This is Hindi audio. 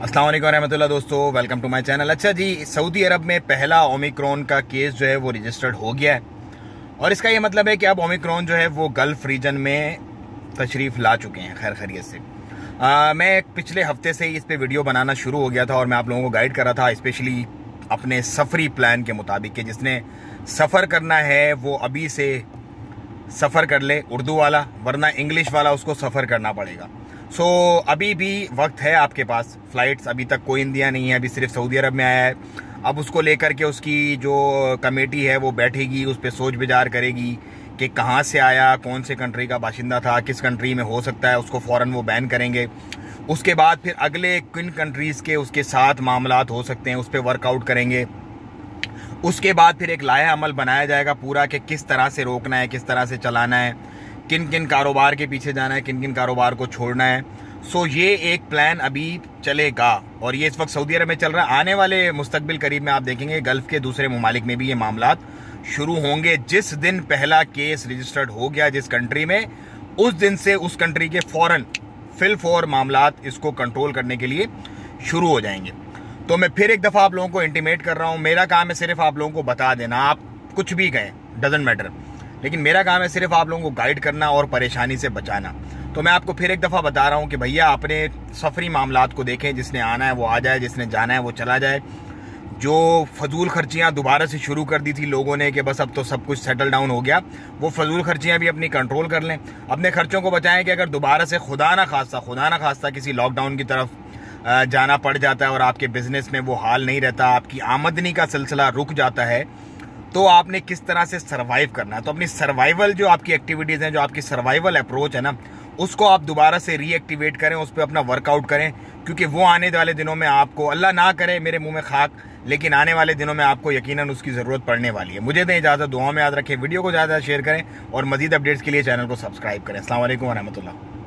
अस्सलाम वालेकुम रहमतुल्लाह दोस्तों, वेलकम टू माय चैनल। अच्छा जी, सऊदी अरब में पहला ओमिक्रॉन का केस जो है वो रजिस्टर्ड हो गया है और इसका ये मतलब है कि अब ओमिक्रॉन जो है वो गल्फ रीजन में तशरीफ़ ला चुके हैं खैर खैरियत से। मैं पिछले हफ्ते से ही इस पे वीडियो बनाना शुरू हो गया था और मैं आप लोगों को गाइड कर रहा था, स्पेशली अपने सफरी प्लान के मुताबिक कि जिसने सफ़र करना है वो अभी से सफ़र कर ले उर्दू वाला, वरना इंग्लिश वाला उसको सफ़र करना पड़ेगा। सो अभी भी वक्त है आपके पास। फ़्लाइट्स अभी तक कोई इंडिया नहीं है, अभी सिर्फ सऊदी अरब में आया है। अब उसको लेकर के उसकी जो कमेटी है वो बैठेगी, उस पर सोच विचार करेगी कि कहाँ से आया, कौन से कंट्री का बाशिंदा था, किस कंट्री में हो सकता है, उसको फ़ौरन वो बैन करेंगे। उसके बाद फिर अगले किन कंट्रीज़ के उसके साथ मामलात हो सकते हैं उस पर वर्कआउट करेंगे। उसके बाद फिर एक लाया अमल बनाया जाएगा पूरा कि किस तरह से रोकना है, किस तरह से चलाना है, किन किन कारोबार के पीछे जाना है, किन किन कारोबार को छोड़ना है। सो ये एक प्लान अभी चलेगा और ये इस वक्त सऊदी अरब में चल रहा है। आने वाले मुस्तकबिल करीब में आप देखेंगे गल्फ़ के दूसरे ममालिक में भी ये मामलात शुरू होंगे। जिस दिन पहला केस रजिस्टर्ड हो गया जिस कंट्री में, उस दिन से उस कंट्री के फ़ौरन फिल मामलात इसको कंट्रोल करने के लिए शुरू हो जाएंगे। तो मैं फिर एक दफ़ा आप लोगों को इंटीमेट कर रहा हूँ, मेरा काम है सिर्फ आप लोगों को बता देना, आप कुछ भी कहें डजेंट मैटर, लेकिन मेरा काम है सिर्फ आप लोगों को गाइड करना और परेशानी से बचाना। तो मैं आपको फिर एक दफ़ा बता रहा हूँ कि भैया अपने सफरी मामलात को देखें, जिसने आना है वो आ जाए, जिसने जाना है वो चला जाए। जो फजूल खर्चियाँ दोबारा से शुरू कर दी थी लोगों ने कि बस अब तो सब कुछ सेटल डाउन हो गया, वो फजूल खर्चियाँ भी अपनी कंट्रोल कर लें, अपने खर्चों को बचाएं कि अगर दोबारा से खुदा ना खास्ता किसी लॉकडाउन की तरफ जाना पड़ जाता है और आपके बिजनेस में वो हाल नहीं रहता, आपकी आमदनी का सिलसिला रुक जाता है, तो आपने किस तरह से सर्वाइव करना है। तो अपनी सर्वाइवल जो आपकी एक्टिविटीज़ हैं, जो आपकी सर्वाइवल अप्रोच है ना, उसको आप दोबारा से रीएक्टिवेट करें, उस पर अपना वर्कआउट करें, क्योंकि वो आने वाले दिनों में आपको, अल्लाह ना करे मेरे मुंह में खाक, लेकिन आने वाले दिनों में आपको यकीनन उसकी ज़रूरत पड़ने वाली है। मुझे दें इजाज़त, दुआ में याद रखें, वीडियो को ज़्यादा शेयर करें और मज़ीद अपडेट्स के लिए चैनल को सब्सक्राइब करें। अस्सलाम वालेकुम व रहमतुल्लाह।